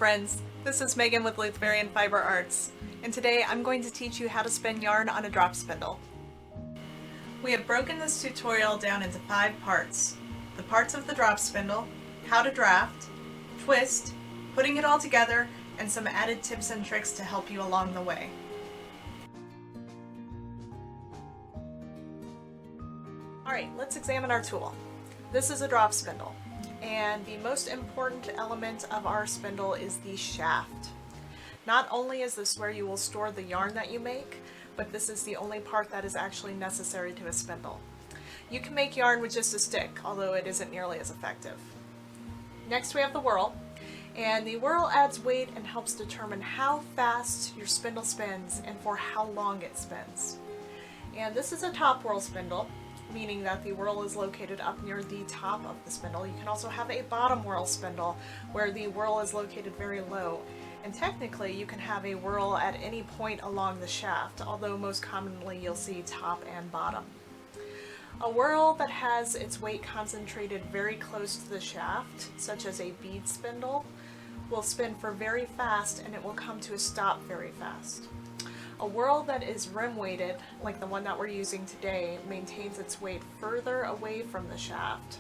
friends, this is Megan with Luciferian Fiber Arts, and today I'm going to teach you how to spin yarn on a drop spindle. We have broken this tutorial down into 5 parts. The parts of the drop spindle, how to draft, twist, putting it all together, and some added tips and tricks to help you along the way. Alright, let's examine our tool. This is a drop spindle, and the most important element of our spindle is the shaft. Not only is this where you will store the yarn that you make, but this is the only part that is actually necessary to a spindle. You can make yarn with just a stick, although it isn't nearly as effective. Next we have the whirl, and the whirl adds weight and helps determine how fast your spindle spins and for how long it spins. And this is a top whirl spindle, meaning that the whirl is located up near the top of the spindle. You can also have a bottom whirl spindle where the whirl is located very low. And technically you can have a whirl at any point along the shaft, although most commonly you'll see top and bottom. A whirl that has its weight concentrated very close to the shaft, such as a bead spindle, will spin for very fast and it will come to a stop very fast. A whirl that is rim weighted, like the one that we're using today, maintains its weight further away from the shaft,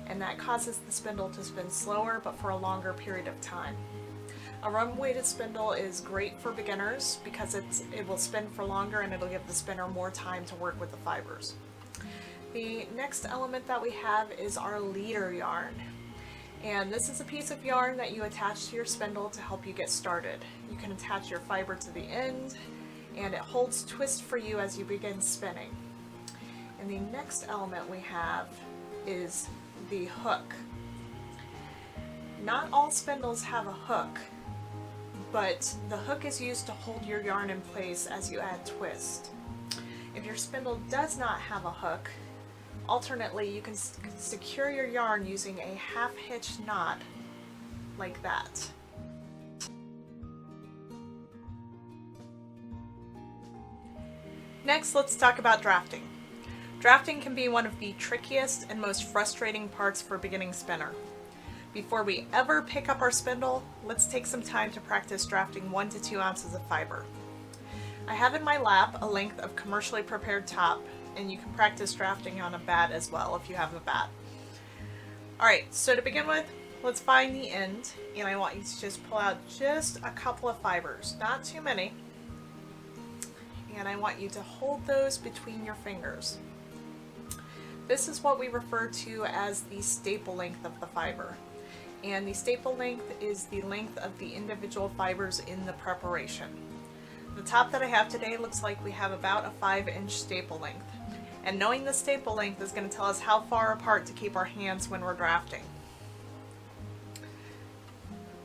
and that causes the spindle to spin slower but for a longer period of time. A rim weighted spindle is great for beginners because it will spin for longer and it'll give the spinner more time to work with the fibers. The next element that we have is our leader yarn. And this is a piece of yarn that you attach to your spindle to help you get started. You can attach your fiber to the end, and it holds twist for you as you begin spinning. And the next element we have is the hook. Not all spindles have a hook, but the hook is used to hold your yarn in place as you add twist. If your spindle does not have a hook, alternately you can secure your yarn using a half-hitch knot like that. Next, let's talk about drafting. Drafting can be one of the trickiest and most frustrating parts for a beginning spinner. Before we ever pick up our spindle, let's take some time to practice drafting 1 to 2 ounces of fiber. I have in my lap a length of commercially prepared top, and you can practice drafting on a bat as well if you have a bat. Alright, so to begin with, let's find the end, and I want you to just pull out just a couple of fibers, not too many. And I want you to hold those between your fingers. This is what we refer to as the staple length of the fiber. And the staple length is the length of the individual fibers in the preparation. The top that I have today looks like we have about a 5-inch staple length. And knowing the staple length is going to tell us how far apart to keep our hands when we're drafting.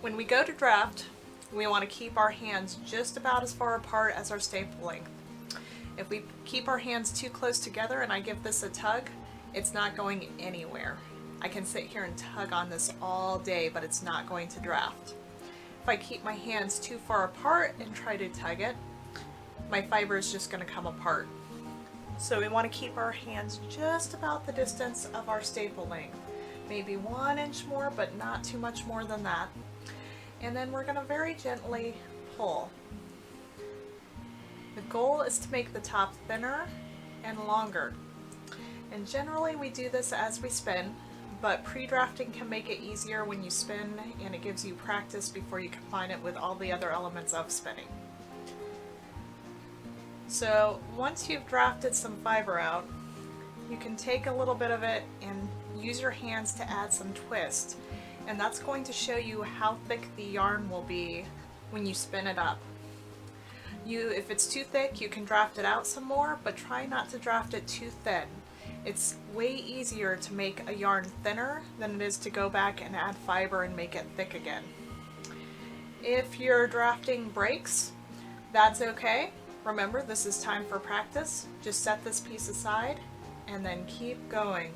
When we go to draft, we want to keep our hands just about as far apart as our staple length. If we keep our hands too close together and I give this a tug, it's not going anywhere. I can sit here and tug on this all day, but it's not going to draft. If I keep my hands too far apart and try to tug it, my fiber is just going to come apart. So we want to keep our hands just about the distance of our staple length. Maybe 1 inch more, but not too much more than that. And then we're going to very gently pull. The goal is to make the top thinner and longer. And generally we do this as we spin, but pre-drafting can make it easier when you spin, and it gives you practice before you combine it with all the other elements of spinning. So once you've drafted some fiber out, you can take a little bit of it and use your hands to add some twist. And that's going to show you how thick the yarn will be when you spin it up. If it's too thick, you can draft it out some more, but try not to draft it too thin. It's way easier to make a yarn thinner than it is to go back and add fiber and make it thick again. If your drafting breaks, that's okay. Remember, this is time for practice. Just set this piece aside and then keep going.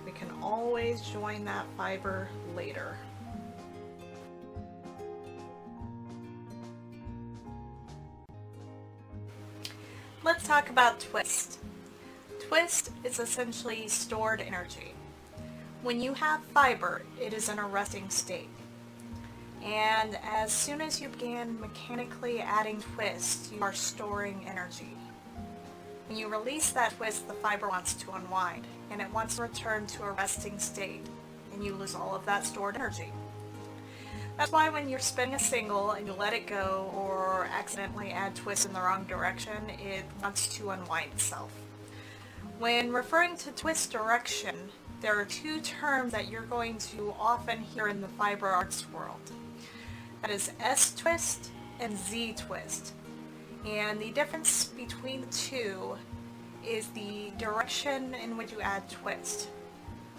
We can always join that fiber later. Let's talk about twist. Twist is essentially stored energy. When you have fiber, it is in a resting state. And as soon as you begin mechanically adding twist, you are storing energy. When you release that twist, the fiber wants to unwind, and it wants to return to a resting state, and you lose all of that stored energy. That's why when you're spinning a single and you let it go or accidentally add twist in the wrong direction, it wants to unwind itself. When referring to twist direction, there are two terms that you're going to often hear in the fiber arts world. That is S-twist and Z-twist. And the difference between the two is the direction in which you add twist.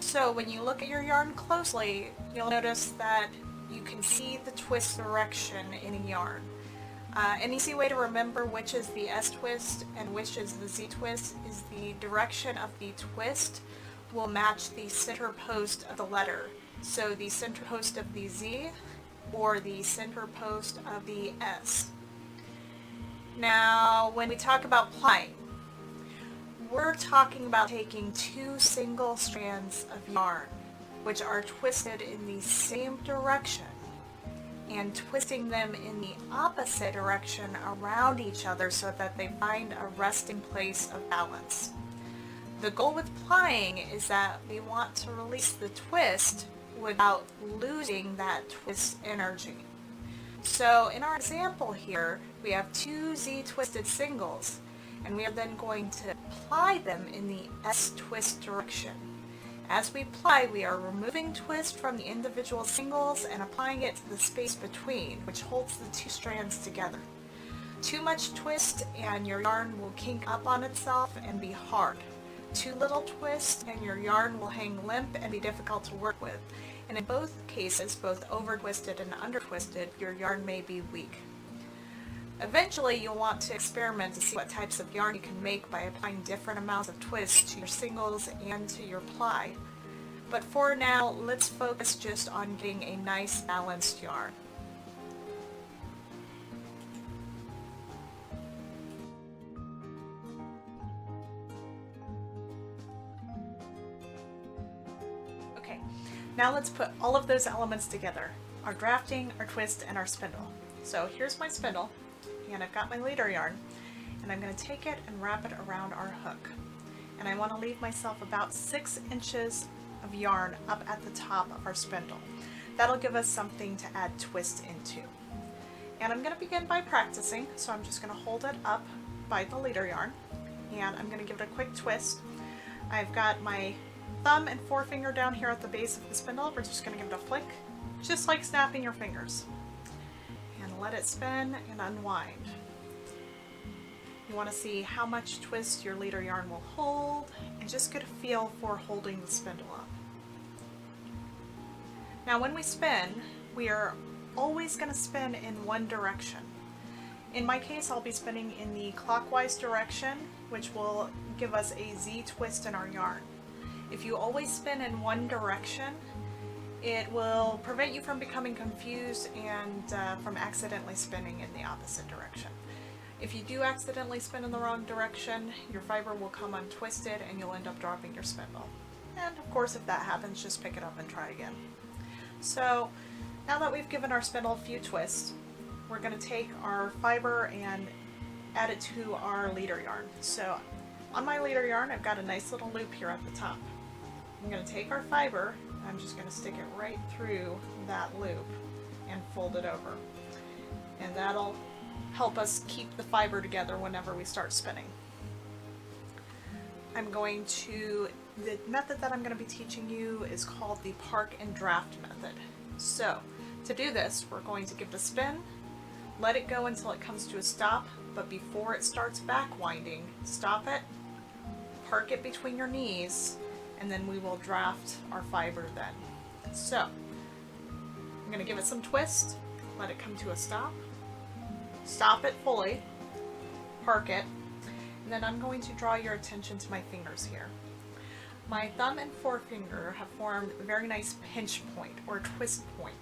So when you look at your yarn closely, you'll notice that you can see the twist direction in a yarn. An easy way to remember which is the S-twist and which is the Z-twist is the direction of the twist will match the center post of the letter. So the center post of the Z or the center post of the S. Now, when we talk about plying, we're talking about taking two single strands of yarn, which are twisted in the same direction, and twisting them in the opposite direction around each other so that they find a resting place of balance. The goal with plying is that we want to release the twist without losing that twist energy. So in our example here, we have two Z-twisted singles, and we are then going to ply them in the S-twist direction. As we ply, we are removing twist from the individual singles and applying it to the space between, which holds the two strands together. Too much twist and your yarn will kink up on itself and be hard. Too little twist and your yarn will hang limp and be difficult to work with. And in both cases, both over-twisted and under-twisted, your yarn may be weak. Eventually, you'll want to experiment to see what types of yarn you can make by applying different amounts of twist to your singles and to your ply. But for now, let's focus just on getting a nice balanced yarn. Okay, now let's put all of those elements together. Our drafting, our twist, and our spindle. So here's my spindle. And I've got my leader yarn, and I'm going to take it and wrap it around our hook. And I want to leave myself about 6 inches of yarn up at the top of our spindle. That'll give us something to add twist into. And I'm going to begin by practicing, so I'm just going to hold it up by the leader yarn, and I'm going to give it a quick twist. I've got my thumb and forefinger down here at the base of the spindle. We're just going to give it a flick, just like snapping your fingers. Let it spin and unwind. You want to see how much twist your leader yarn will hold and just get a feel for holding the spindle up. Now when we spin, we are always going to spin in one direction. In my case, I'll be spinning in the clockwise direction, which will give us a Z twist in our yarn. If you always spin in one direction, it will prevent you from becoming confused and from accidentally spinning in the opposite direction. If you do accidentally spin in the wrong direction, your fiber will come untwisted and you'll end up dropping your spindle. And of course, if that happens, just pick it up and try again. So now that we've given our spindle a few twists, we're going to take our fiber and add it to our leader yarn. So on my leader yarn, I've got a nice little loop here at the top. I'm going to take our fiber, I'm just going to stick it right through that loop and fold it over. And that'll help us keep the fiber together whenever we start spinning. The method that I'm going to be teaching you is called the park and draft method. So to do this, we're going to give it a spin, let it go until it comes to a stop, but before it starts back winding, stop it, park it between your knees, and then we will draft our fiber then. So I'm going to give it some twist, let it come to a stop, stop it fully, park it, and then I'm going to draw your attention to my fingers here. My thumb and forefinger have formed a very nice pinch point or twist point.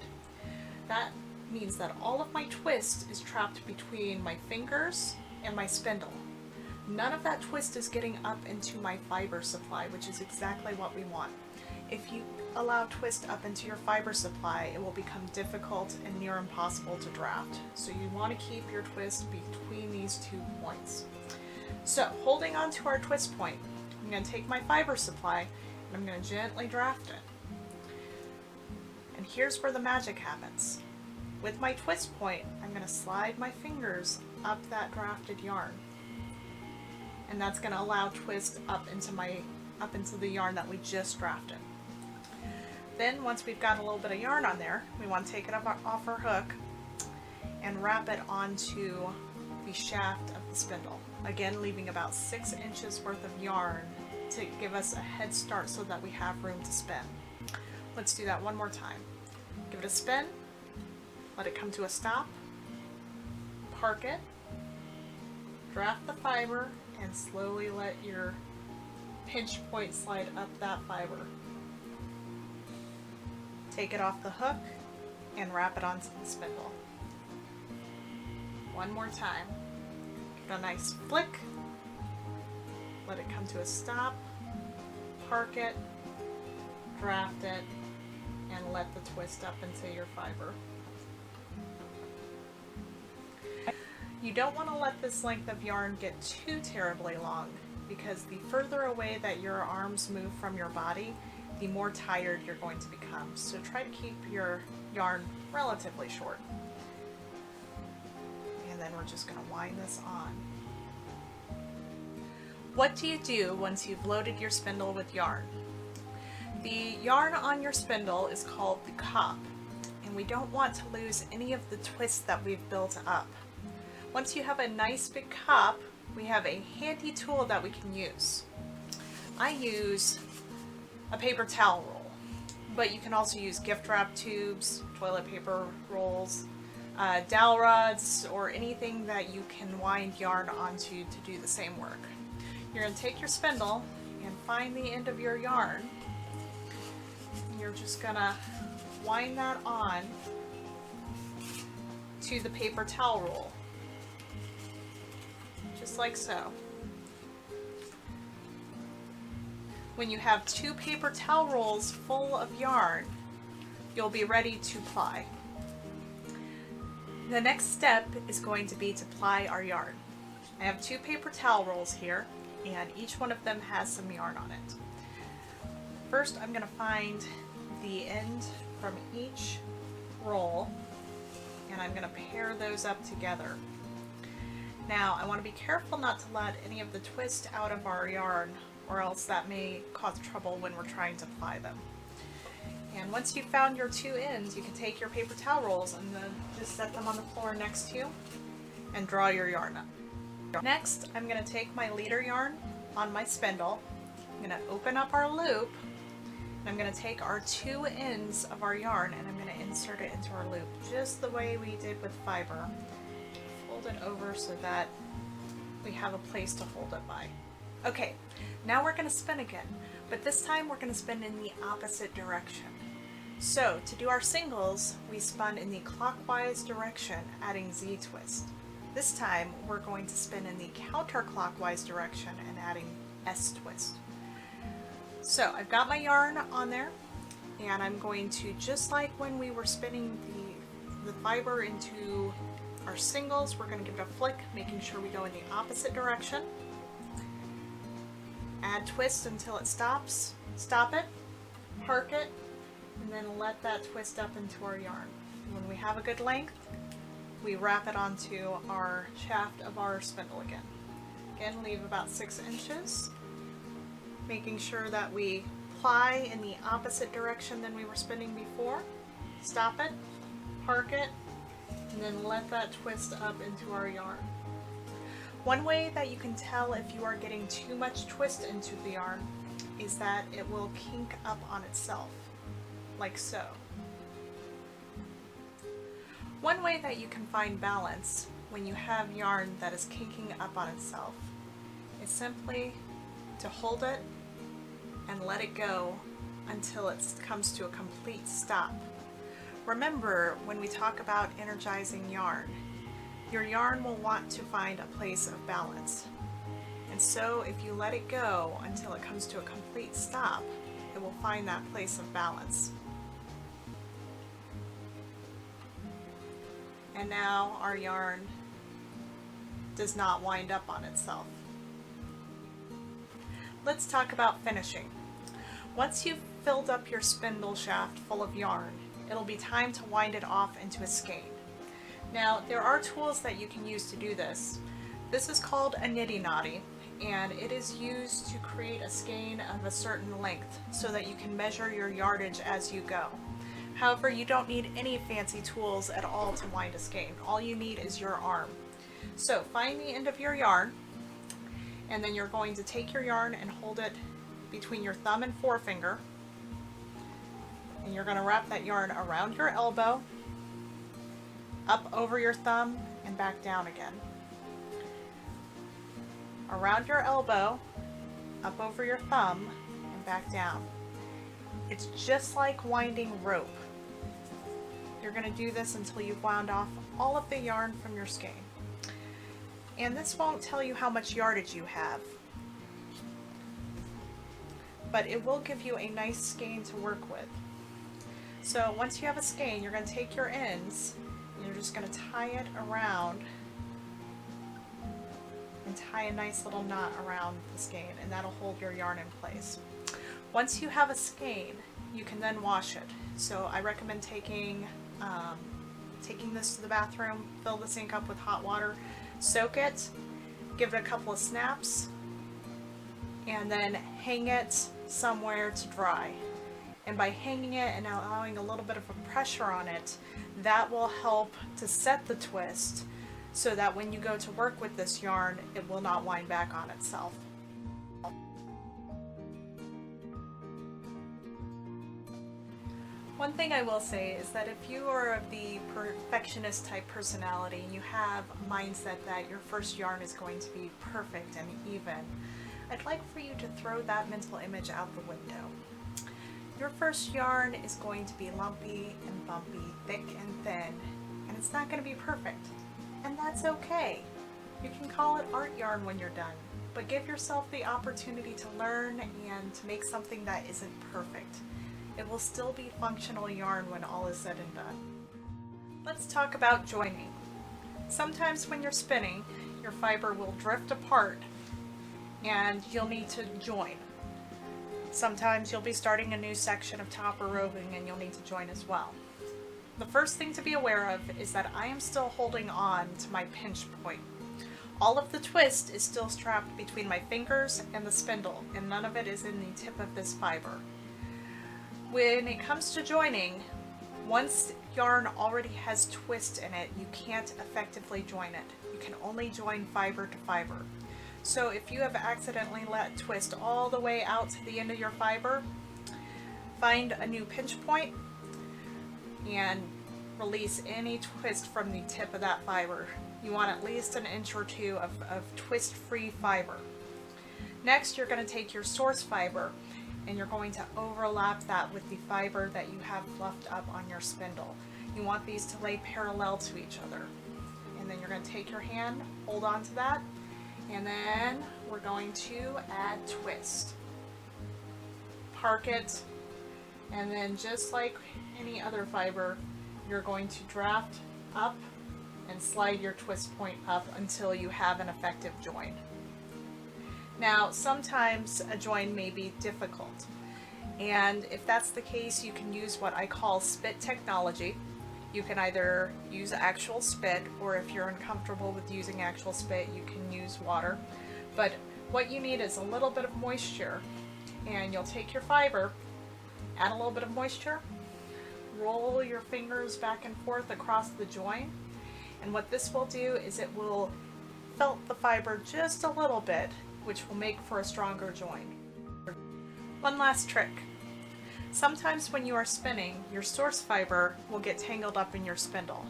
That means that all of my twist is trapped between my fingers and my spindle. None of that twist is getting up into my fiber supply, which is exactly what we want. If you allow twist up into your fiber supply, it will become difficult and near impossible to draft. So you want to keep your twist between these 2 points. So holding on to our twist point, I'm going to take my fiber supply and I'm going to gently draft it. And here's where the magic happens. With my twist point, I'm going to slide my fingers up that drafted yarn. And that's going to allow twist up into the yarn that we just drafted. Then once we've got a little bit of yarn on there, we want to take it off our hook and wrap it onto the shaft of the spindle. Again, leaving about 6 inches worth of yarn to give us a head start so that we have room to spin. Let's do that one more time. Give it a spin, let it come to a stop, park it, draft the fiber, and slowly let your pinch point slide up that fiber. Take it off the hook and wrap it onto the spindle. One more time. Give it a nice flick. Let it come to a stop. Park it. Draft it. And let the twist up into your fiber. You don't want to let this length of yarn get too terribly long, because the further away that your arms move from your body, the more tired you're going to become. So try to keep your yarn relatively short. And then we're just going to wind this on. What do you do once you've loaded your spindle with yarn? The yarn on your spindle is called the cop, and we don't want to lose any of the twists that we've built up. Once you have a nice big cop, we have a handy tool that we can use. I use a paper towel roll, but you can also use gift wrap tubes, toilet paper rolls, dowel rods, or anything that you can wind yarn onto to do the same work. You're going to take your spindle and find the end of your yarn. You're just going to wind that on to the paper towel roll, just like so. When you have 2 paper towel rolls full of yarn, you'll be ready to ply. The next step is going to be to ply our yarn. I have 2 paper towel rolls here, and each one of them has some yarn on it. First, I'm going to find the end from each roll, and I'm going to pair those up together. Now, I want to be careful not to let any of the twist out of our yarn, or else that may cause trouble when we're trying to ply them. And once you've found your 2 ends, you can take your paper towel rolls and then just set them on the floor next to you and draw your yarn up. Next, I'm going to take my leader yarn on my spindle. I'm going to open up our loop, and I'm going to take our 2 ends of our yarn and I'm going to insert it into our loop, just the way we did with fiber. Fold it over so that we have a place to hold it by. Okay, now we're going to spin again, but this time we're going to spin in the opposite direction. So to do our singles, we spun in the clockwise direction, adding Z twist. This time we're going to spin in the counterclockwise direction and adding S twist. So I've got my yarn on there, and I'm going to, just like when we were spinning the fiber into our singles, we're going to give it a flick, making sure we go in the opposite direction. Add twist until it stops, stop it, park it, and then let that twist up into our yarn. When we have a good length, we wrap it onto our shaft of our spindle again. Again, leave about 6 inches, making sure that we ply in the opposite direction than we were spinning before. Stop it, park it, and then let that twist up into our yarn. One way that you can tell if you are getting too much twist into the yarn is that it will kink up on itself, like so. One way that you can find balance when you have yarn that is kinking up on itself is simply to hold it and let it go until it comes to a complete stop. Remember, when we talk about energizing yarn, your yarn will want to find a place of balance. And so if you let it go until it comes to a complete stop, it will find that place of balance. And now our yarn does not wind up on itself. Let's talk about finishing. Once you've filled up your spindle shaft full of yarn, it'll be time to wind it off into a skein. Now, there are tools that you can use to do this. This is called a niddy noddy, and it is used to create a skein of a certain length so that you can measure your yardage as you go. However, you don't need any fancy tools at all to wind a skein. All you need is your arm. So find the end of your yarn, and then you're going to take your yarn and hold it between your thumb and forefinger, and you're going to wrap that yarn around your elbow, up over your thumb, and back down again. Around your elbow, up over your thumb, and back down. It's just like winding rope. You're going to do this until you've wound off all of the yarn from your skein. And this won't tell you how much yardage you have, but it will give you a nice skein to work with. So once you have a skein, you're going to take your ends and you're just going to tie it around and tie a nice little knot around the skein, and that'll hold your yarn in place. Once you have a skein, you can then wash it. So I recommend taking this to the bathroom, fill the sink up with hot water, soak it, give it a couple of snaps, and then hang it somewhere to dry. And by hanging it and allowing a little bit of a pressure on it, that will help to set the twist so that when you go to work with this yarn, it will not wind back on itself. One thing I will say is that if you are of the perfectionist type personality and you have a mindset that your first yarn is going to be perfect and even, I'd like for you to throw that mental image out the window. Your first yarn is going to be lumpy and bumpy, thick and thin, and it's not going to be perfect. And that's okay. You can call it art yarn when you're done, but give yourself the opportunity to learn and to make something that isn't perfect. It will still be functional yarn when all is said and done. Let's talk about joining. Sometimes when you're spinning, your fiber will drift apart and you'll need to join. Sometimes you'll be starting a new section of top or roving and you'll need to join as well. The first thing to be aware of is that I am still holding on to my pinch point. All of the twist is still strapped between my fingers and the spindle, and none of it is in the tip of this fiber. When it comes to joining, once yarn already has twist in it, you can't effectively join it. You can only join fiber to fiber. So if you have accidentally let twist all the way out to the end of your fiber, find a new pinch point and release any twist from the tip of that fiber. You want at least an inch or two of twist-free fiber. Next, you're going to take your source fiber and you're going to overlap that with the fiber that you have fluffed up on your spindle. You want these to lay parallel to each other. And then you're going to take your hand, hold on to that, and then we're going to add twist. Park it, and then just like any other fiber, you're going to draft up and slide your twist point up until you have an effective join. Now, sometimes a join may be difficult, and if that's the case, you can use what I call spit technology. You can either use actual spit, or if you're uncomfortable with using actual spit, you can use water. But what you need is a little bit of moisture, and you'll take your fiber, add a little bit of moisture, roll your fingers back and forth across the join, and what this will do is it will felt the fiber just a little bit, which will make for a stronger join. One last trick. Sometimes when you are spinning, your source fiber will get tangled up in your spindle.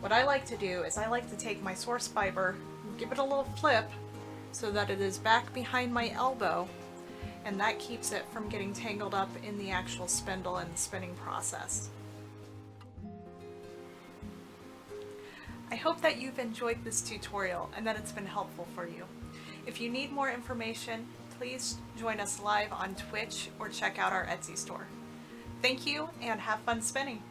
What I like to do is I like to take my source fiber, give it a little flip so that it is back behind my elbow, and that keeps it from getting tangled up in the actual spindle and the spinning process. I hope that you've enjoyed this tutorial and that it's been helpful for you. If you need more information, please join us live on Twitch or check out our Etsy store. Thank you and have fun spinning!